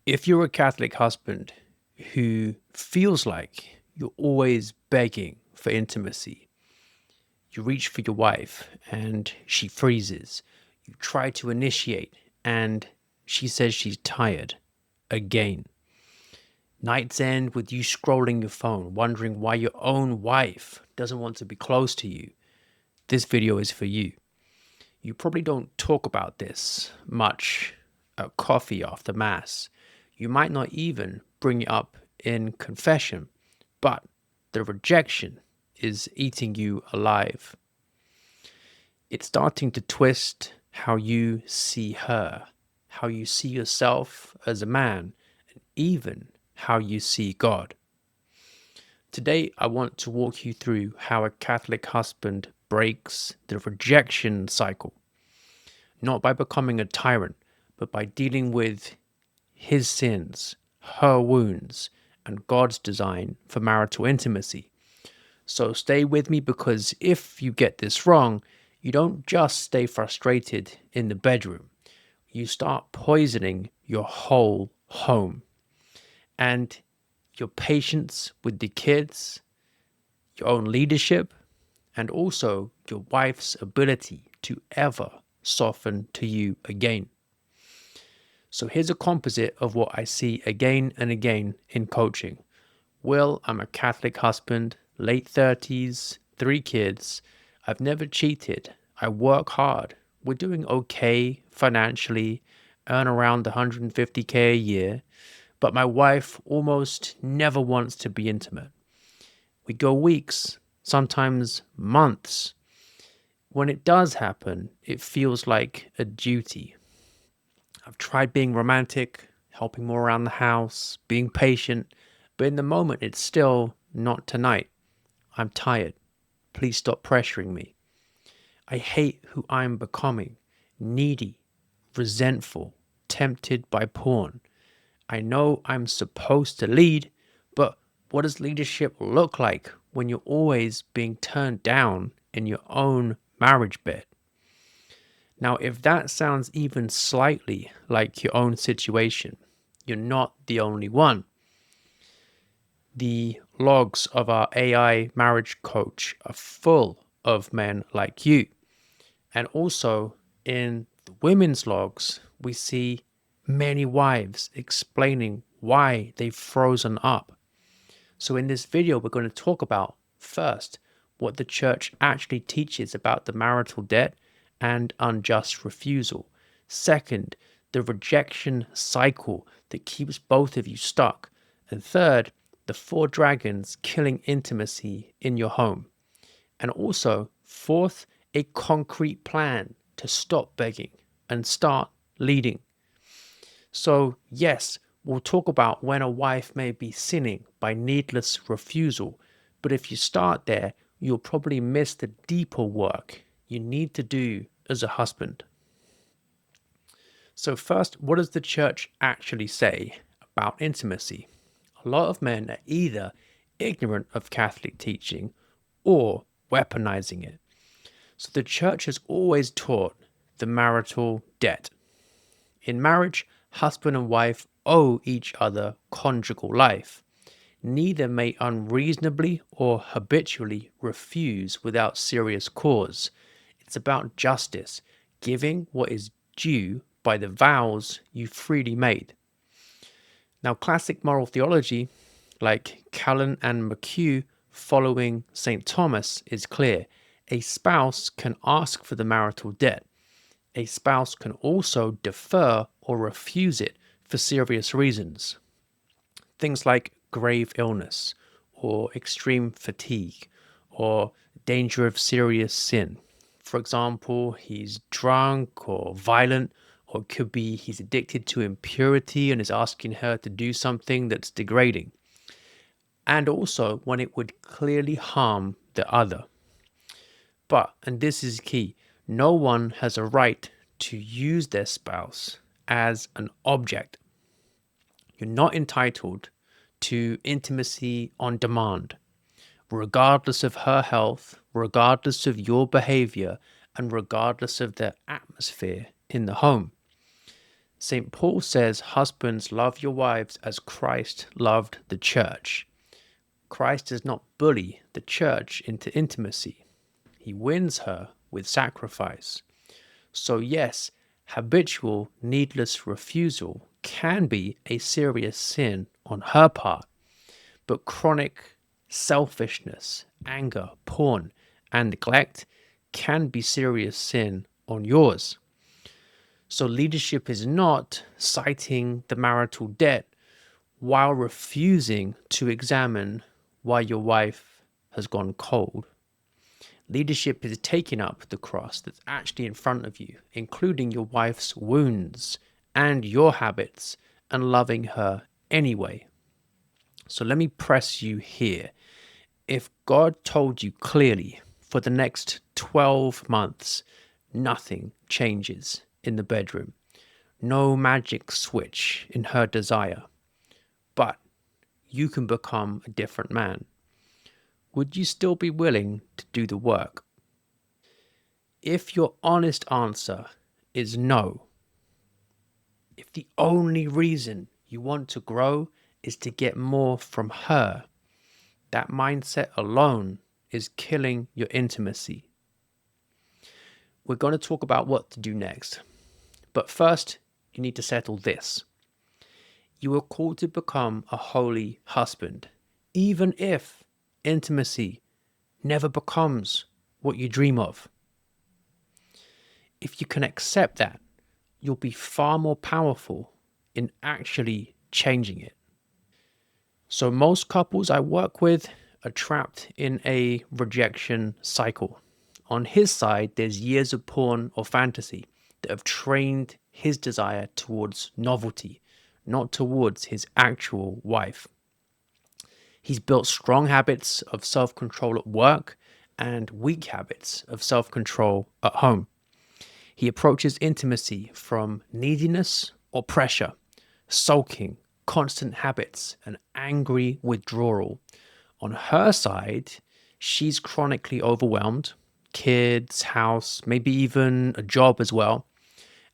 If you're a Catholic husband who feels like you're always begging for intimacy, you reach for your wife and she freezes. You try to initiate and she says she's tired again. Nights end with you scrolling your phone, wondering why your own wife doesn't want to be close to you. This video is for you. You probably don't talk about this much at coffee after Mass. You might not even bring it up in confession, but the rejection is eating you alive. It's starting to twist how you see her, how you see yourself as a man, and even how you see God. Today, I want to walk you through how a Catholic husband breaks the rejection cycle, not by becoming a tyrant, but by dealing with his sins, her wounds, and God's design for marital intimacy. So stay with me, because if you get this wrong, you don't just stay frustrated in the bedroom. You start poisoning your whole home. And your patience with the kids, your own leadership, and also your wife's ability to ever soften to you again. So here's a composite of what I see again and again in coaching. Will, I'm a Catholic husband, late 30s, 3 kids. I've never cheated. I work hard. We're doing okay financially, earn around 150K a year, but my wife almost never wants to be intimate. We go weeks, sometimes months. When it does happen, it feels like a duty. I've tried being romantic, helping more around the house, being patient, but in the moment it's still not tonight. I'm tired. Please stop pressuring me. I hate who I'm becoming. Needy, resentful, tempted by porn. I know I'm supposed to lead, but what does leadership look like when you're always being turned down in your own marriage bed? Now, if that sounds even slightly like your own situation, you're not the only one. The logs of our AI marriage coach are full of men like you. And also in the women's logs, we see many wives explaining why they've frozen up. So in this video, we're going to talk about, first, what the church actually teaches about the marital debt and unjust refusal. Second, the rejection cycle that keeps both of you stuck. And third, the 4 dragons killing intimacy in your home. And also, fourth, a concrete plan to stop begging and start leading. So yes, we'll talk about when a wife may be sinning by needless refusal, but if you start there, you'll probably miss the deeper work you need to do as a husband. So first, what does the church actually say about intimacy? A lot of men are either ignorant of Catholic teaching or weaponizing it. So the church has always taught the marital debt. In marriage, husband and wife owe each other conjugal life. Neither may unreasonably or habitually refuse without serious cause. It's about justice, giving what is due by the vows you freely made. Now, classic moral theology, like Callan and McHugh following St. Thomas, is clear. A spouse can ask for the marital debt. A spouse can also defer or refuse it for serious reasons. Things like grave illness, or extreme fatigue, or danger of serious sin. For example, he's drunk or violent, or it could be he's addicted to impurity and is asking her to do something that's degrading. And also when it would clearly harm the other. But, and this is key, no one has a right to use their spouse as an object. You're not entitled to intimacy on demand, regardless of her health, regardless of your behavior, and regardless of the atmosphere in the home. St. Paul says, husbands, love your wives as Christ loved the church. Christ does not bully the church into intimacy. He wins her with sacrifice. So yes, habitual, needless refusal can be a serious sin on her part, but chronic selfishness, anger, porn, and neglect can be serious sin on yours. So leadership is not citing the marital debt while refusing to examine why your wife has gone cold. Leadership is taking up the cross that's actually in front of you, including your wife's wounds and your habits, and loving her anyway. So let me press you here. If God told you clearly for the next 12 months, nothing changes in the bedroom, no magic switch in her desire, but you can become a different man, would you still be willing to do the work? If your honest answer is no, if the only reason you want to grow is to get more from her, that mindset alone is killing your intimacy. We're going to talk about what to do next. But first, you need to settle this. You are called to become a holy husband, even if intimacy never becomes what you dream of. If you can accept that, you'll be far more powerful in actually changing it. So most couples I work with are trapped in a rejection cycle. On his side, there's years of porn or fantasy that have trained his desire towards novelty, not towards his actual wife. He's built strong habits of self-control at work and weak habits of self-control at home. He approaches intimacy from neediness or pressure, sulking, constant habits, and angry withdrawal. On her side, she's chronically overwhelmed, kids, house, maybe even a job as well.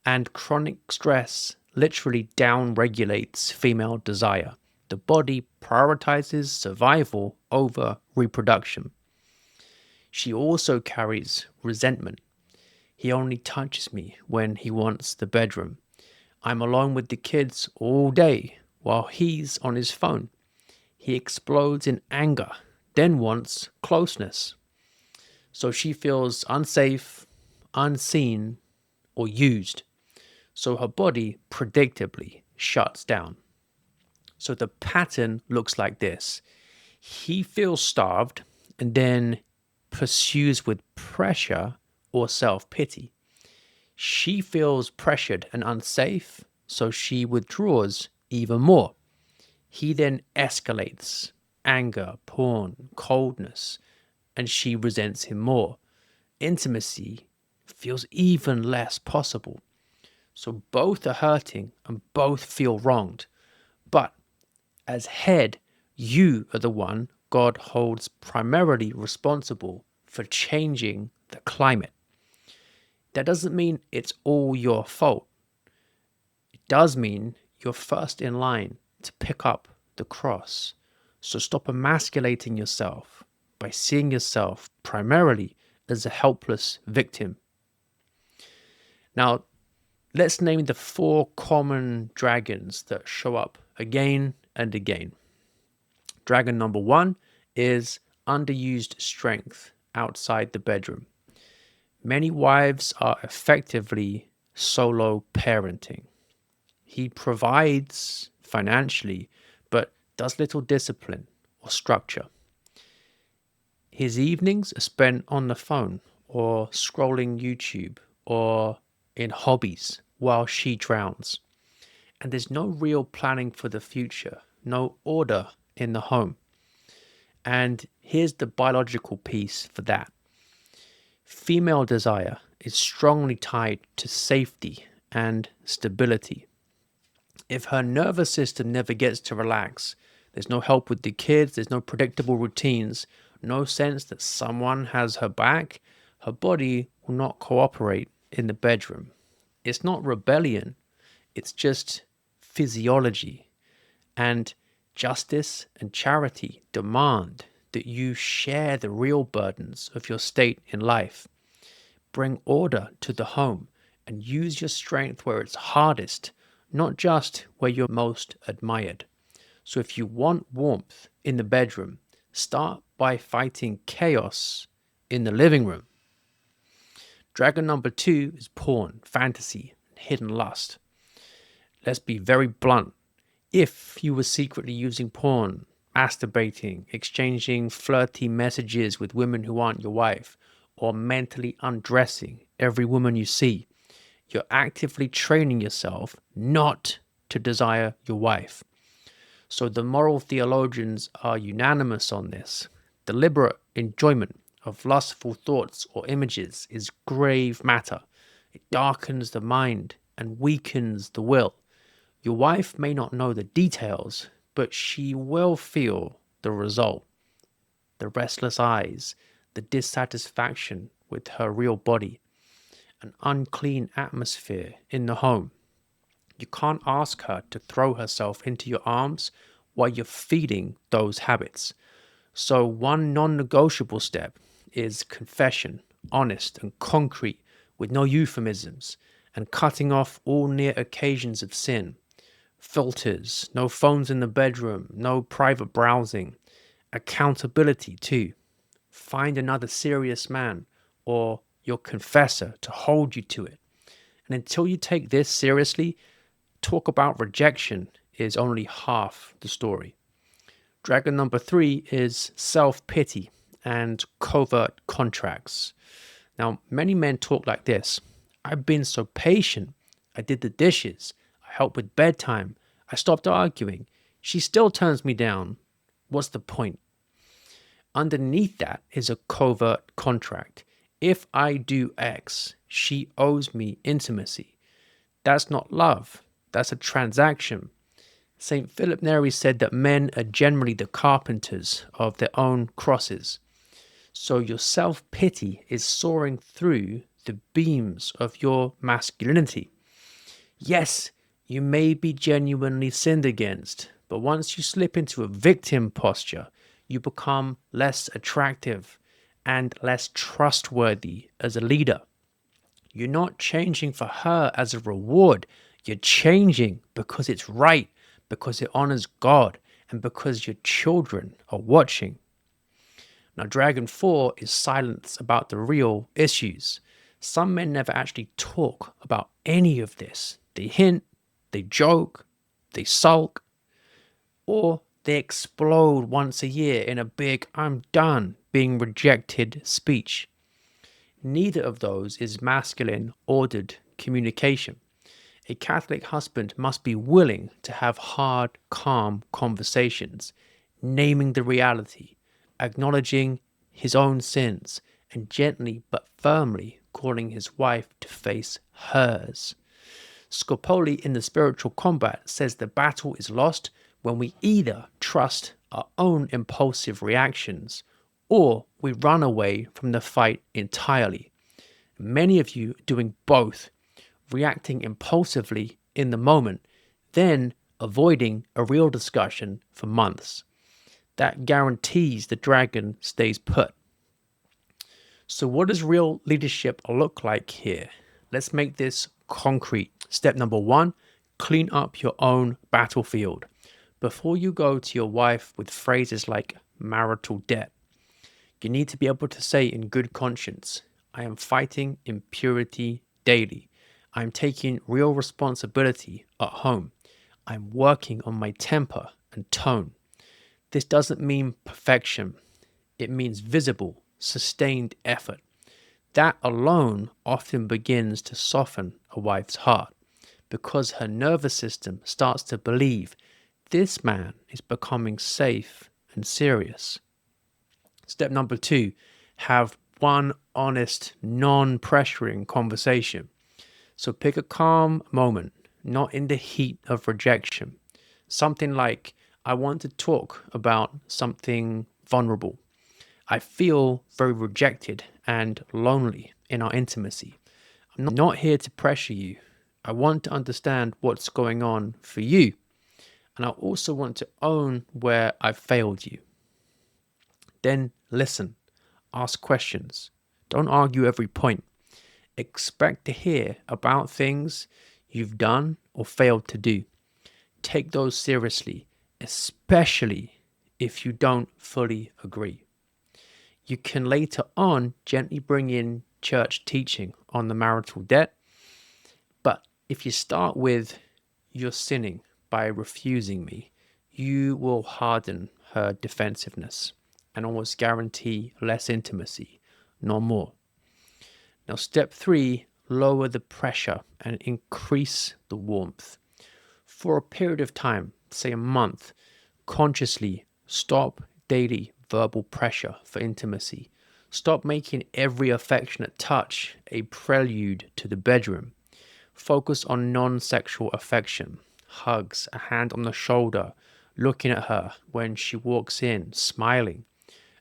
And chronic stress literally down-regulates female desire. The body prioritizes survival over reproduction. She also carries resentment. He only touches me when he wants the bedroom. I'm alone with the kids all day while he's on his phone. He explodes in anger, then wants closeness. So she feels unsafe, unseen, or used. So her body predictably shuts down. So the pattern looks like this. He feels starved and then pursues with pressure or self-pity. She feels pressured and unsafe, so she withdraws even more. He then escalates anger, porn, coldness, and she resents him more. Intimacy feels even less possible. So both are hurting and both feel wronged. But as head, you are the one God holds primarily responsible for changing the climate. That doesn't mean it's all your fault. It does mean you're first in line to pick up the cross. So stop emasculating yourself by seeing yourself primarily as a helpless victim. Now, let's name the 4 common dragons that show up again and again. Dragon number 1 is underused strength outside the bedroom. Many wives are effectively solo parenting. He provides financially, but does little discipline or structure. His evenings are spent on the phone or scrolling YouTube or in hobbies while she drowns. And there's no real planning for the future, no order in the home. And here's the biological piece for that. Female desire is strongly tied to safety and stability. If her nervous system never gets to relax, there's no help with the kids, there's no predictable routines, no sense that someone has her back, her body will not cooperate in the bedroom. It's not rebellion, It's just physiology. And justice and charity demand that you share the real burdens of your state in life. Bring order to the home and use your strength where it's hardest, not just where you're most admired. So if you want warmth in the bedroom, start by fighting chaos in the living room. Dragon number 2 is porn, fantasy, and hidden lust. Let's be very blunt. If you were secretly using porn, masturbating, exchanging flirty messages with women who aren't your wife, or mentally undressing every woman you see, you're actively training yourself not to desire your wife. So the moral theologians are unanimous on this. Deliberate enjoyment of lustful thoughts or images is grave matter. It darkens the mind and weakens the will. Your wife may not know the details, but she will feel the result. The restless eyes, the dissatisfaction with her real body, an unclean atmosphere in the home. You can't ask her to throw herself into your arms while you're feeding those habits. So one non-negotiable step is confession, honest and concrete with no euphemisms, and cutting off all near occasions of sin. Filters, no phones in the bedroom, no private browsing. Accountability too. Find another serious man or your confessor to hold you to it. And until you take this seriously, talk about rejection is only half the story. Dragon number 3 is self-pity and covert contracts. Now, many men talk like this. I've been so patient. I did the dishes. I helped with bedtime. I stopped arguing. She still turns me down. What's the point? Underneath that is a covert contract. If I do X, she owes me intimacy. That's not love. That's a transaction. St. Philip Neri said that men are generally the carpenters of their own crosses. So your self-pity is soaring through the beams of your masculinity. Yes, you may be genuinely sinned against, but once you slip into a victim posture, you become less attractive and less trustworthy as a leader. You're not changing for her as a reward. You're changing because it's right, because it honors God, and because your children are watching. Now, Dragon 4 is silence about the real issues. Some men never actually talk about any of this. They hint, they joke, they sulk, or they explode once a year in a big "I'm done being rejected" speech. Neither of those is masculine, ordered communication. A Catholic husband must be willing to have hard, calm conversations, naming the reality, acknowledging his own sins, and gently but firmly calling his wife to face hers. Scopoli in The Spiritual Combat says the battle is lost when we either trust our own impulsive reactions or we run away from the fight entirely. Many of you are doing both, reacting impulsively in the moment, then avoiding a real discussion for months. That guarantees the dragon stays put. So what does real leadership look like here? Let's make this concrete. Step number 1, clean up your own battlefield. Before you go to your wife with phrases like marital debt, you need to be able to say in good conscience, I am fighting impurity daily. I'm taking real responsibility at home. I'm working on my temper and tone. This doesn't mean perfection. It means visible, sustained effort. That alone often begins to soften a wife's heart because her nervous system starts to believe this man is becoming safe and serious. Step number 2, have one honest, non-pressuring conversation. So pick a calm moment, not in the heat of rejection. Something like, I want to talk about something vulnerable. I feel very rejected and lonely in our intimacy. I'm not here to pressure you. I want to understand what's going on for you. And I also want to own where I've failed you. Then listen, ask questions. Don't argue every point. Expect to hear about things you've done or failed to do. Take those seriously, especially if you don't fully agree. You can later on gently bring in church teaching on the marital debt, but if you start with, "You're sinning by refusing me," you will harden her defensiveness and almost guarantee less intimacy, no more. Now, step 3, lower the pressure and increase the warmth. For a period of time, say a month, consciously stop daily verbal pressure for intimacy. Stop making every affectionate touch a prelude to the bedroom. Focus on non-sexual affection, hugs, a hand on the shoulder, looking at her when she walks in, smiling,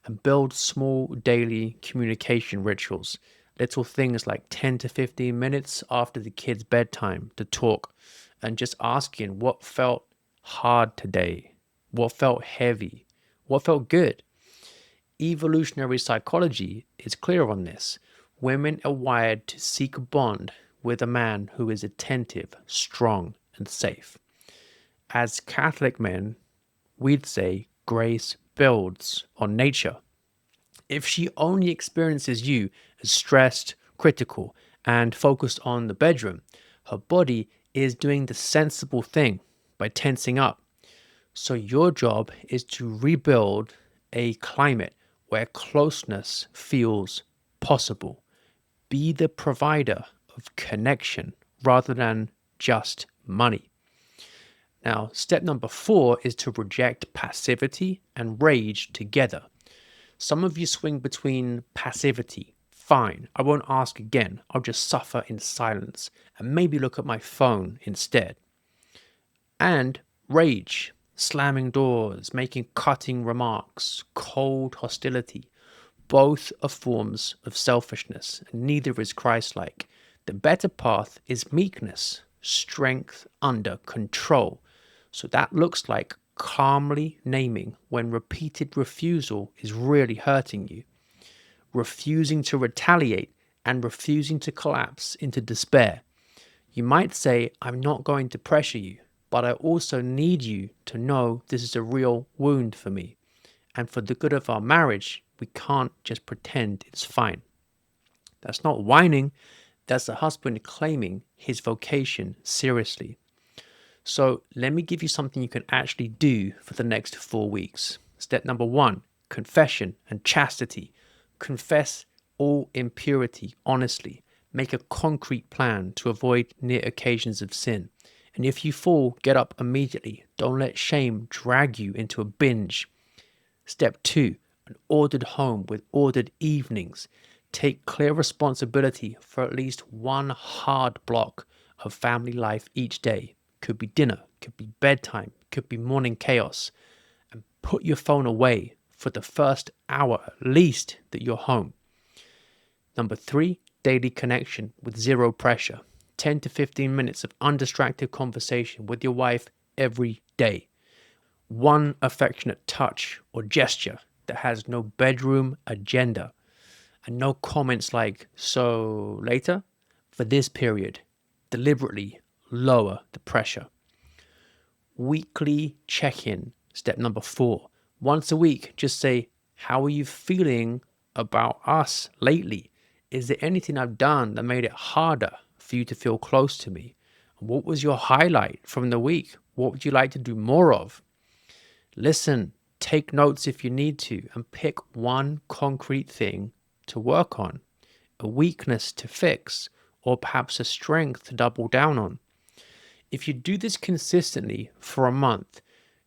and build small daily communication rituals. Little things like 10 to 15 minutes after the kid's bedtime to talk and just asking what felt hard today, what felt heavy, what felt good. Evolutionary psychology is clear on this. Women are wired to seek a bond with a man who is attentive, strong, and safe. As Catholic men, we'd say grace builds on nature. If she only experiences you as stressed, critical, and focused on the bedroom, her body is doing the sensible thing by tensing up. So your job is to rebuild a climate where closeness feels possible. Be the provider of connection rather than just money. Now, step number 4 is to reject passivity and rage together. Some of you swing between passivity, fine, I won't ask again, I'll just suffer in silence and maybe look at my phone instead. And rage, slamming doors, making cutting remarks, cold hostility. Both are forms of selfishness, and neither is Christ-like. The better path is meekness, strength under control. So that looks like calmly naming when repeated refusal is really hurting you, refusing to retaliate, and refusing to collapse into despair. You might say, "I'm not going to pressure you, but I also need you to know this is a real wound for me. And for the good of our marriage, we can't just pretend it's fine." That's not whining, that's a husband claiming his vocation seriously. So let me give you something you can actually do for the next 4 weeks. Step number 1, confession and chastity. Confess all impurity honestly. Make a concrete plan to avoid near occasions of sin. And if you fall, get up immediately. Don't let shame drag you into a binge. Step 2, an ordered home with ordered evenings. Take clear responsibility for at least one hard block of family life each day. Could be dinner, could be bedtime, could be morning chaos. And put your phone away for the first hour at least that you're home. Number 3, daily connection with zero pressure. 10 to 15 minutes of undistracted conversation with your wife every day. One affectionate touch or gesture that has no bedroom agenda and no comments like, "So later?" For this period, deliberately lower the pressure. Weekly check-in, step number 4. Once a week, just say, "How are you feeling about us lately? Is there anything I've done that made it harder for you to feel close to me? What was your highlight from the week? What would you like to do more of?" Listen, take notes if you need to, and pick one concrete thing to work on, a weakness to fix, or perhaps a strength to double down on. If you do this consistently for a month,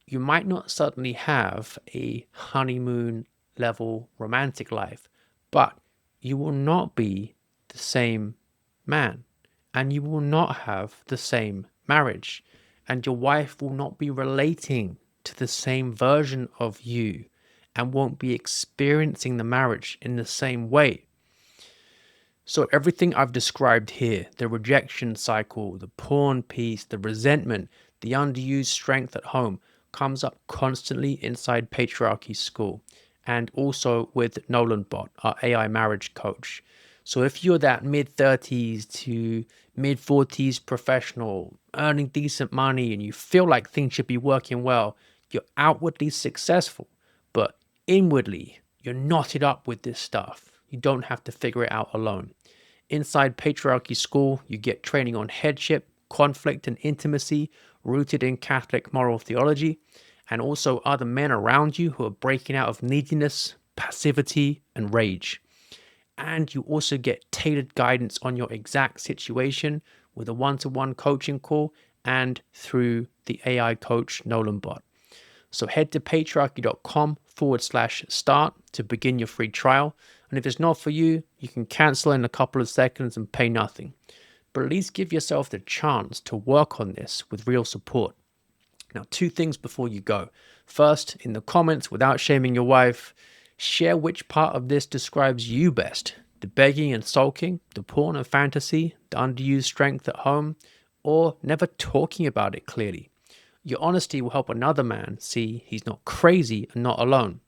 you might not suddenly have a honeymoon level romantic life, but you will not be the same man, and you will not have the same marriage, and your wife will not be relating to the same version of you and won't be experiencing the marriage in the same way. So everything I've described here, the rejection cycle, the porn piece, the resentment, the underused strength at home, comes up constantly inside Patriarchy School and also with Nolan Bot, our AI marriage coach. So if you're that mid-30s to mid-40s professional, earning decent money and you feel like things should be working well, you're outwardly successful, but inwardly you're knotted up with this stuff. You don't have to figure it out alone. Inside Patriarchy School, you get training on headship, conflict, and intimacy rooted in Catholic moral theology, and also other men around you who are breaking out of neediness, passivity, and rage. And you also get tailored guidance on your exact situation with a one-to-one coaching call and through the AI coach Nolan Bot. So head to patriarchy.com/start to begin your free trial. And if it's not for you, you can cancel in a couple of seconds and pay nothing. But at least give yourself the chance to work on this with real support. Now, two things before you go. First, in the comments, without shaming your wife, share which part of this describes you best. The begging and sulking, the porn and fantasy, the underused strength at home, or never talking about it clearly. Your honesty will help another man see he's not crazy and not alone.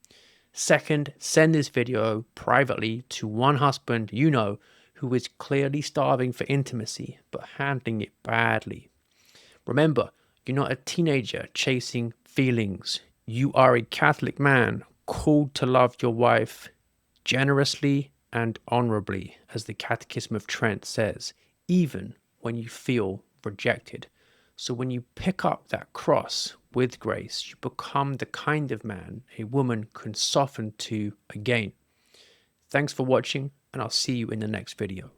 Second, send this video privately to one husband you know who is clearly starving for intimacy but handling it badly. Remember, you're not a teenager chasing feelings. You are a Catholic man called to love your wife generously and honorably, as the Catechism of Trent says, even when you feel rejected. So when you pick up that cross with grace, you become the kind of man a woman can soften to again. Thanks for watching, and I'll see you in the next video.